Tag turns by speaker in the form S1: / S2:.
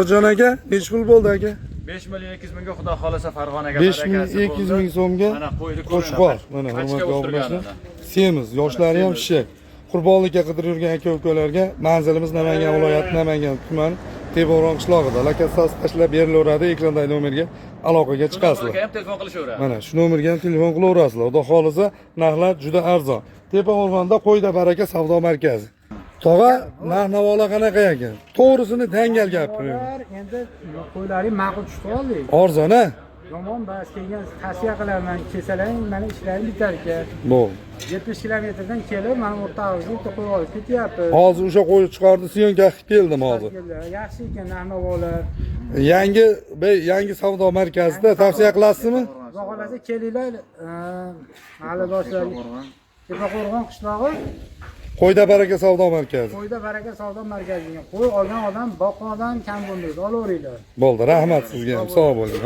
S1: Can aka, necha pul bo'ldi aka?
S2: 5 million 200 mingga xudo xolasa Farg'onaga
S1: 5 million 200 ming so'mga qo'chqor. Mana hurmatli obunachilar, semiz, yoshlari ham shishak. Qurbonlikka qidirib yurgan aka-ukalarga manzilimiz Namangan viloyati Namangan tumani Teporon qishlog'ida. Lokatsiyasi tashlab berilaveradi, ekrandagi nomerga aloqaga chiqasizlar.
S2: ham telefon qilishaveradi.
S1: Mana shu nomerga ham telefon qilaverasizlar. Xudo xolasa narxlar juda arzon. Tepa o'rmonda Qo'yda baraka savdo markazi. Tog'a, narx-navolar qanaqa ekan? To'g'risini dangal gapiring.
S3: Endi qo'ylaring ma'qul tushib qoldi.
S1: Arzon a?
S3: Yomon bas kelgan tavsiya qilaman, kelsalaring meni ishlarim bitar ekan.
S1: Bo'l.
S3: 70 kilometrdan kelib, mana o'rtog'imni qo'yib olib ketyapti.
S1: Hozir o'sha qo'yib chiqardi, syonka qilib keldim hozir.
S3: Yaxshi ekan narx-navolar.
S1: Yangi savdo markazida tavsiya qilasizmi?
S3: Xudo xolasa kelinglar, hali doshlar. Tepaqo'rg'on qishlog'i,
S1: Qo'yda baraka savdo markazi.
S3: Qo'yda baraka savdo markaziga qo'y olgan odam, boqqan odam kam bo'lmaydi, olaveringlar.
S1: Bo'ldi, rahmat sizga ham. Sog' bo'ling.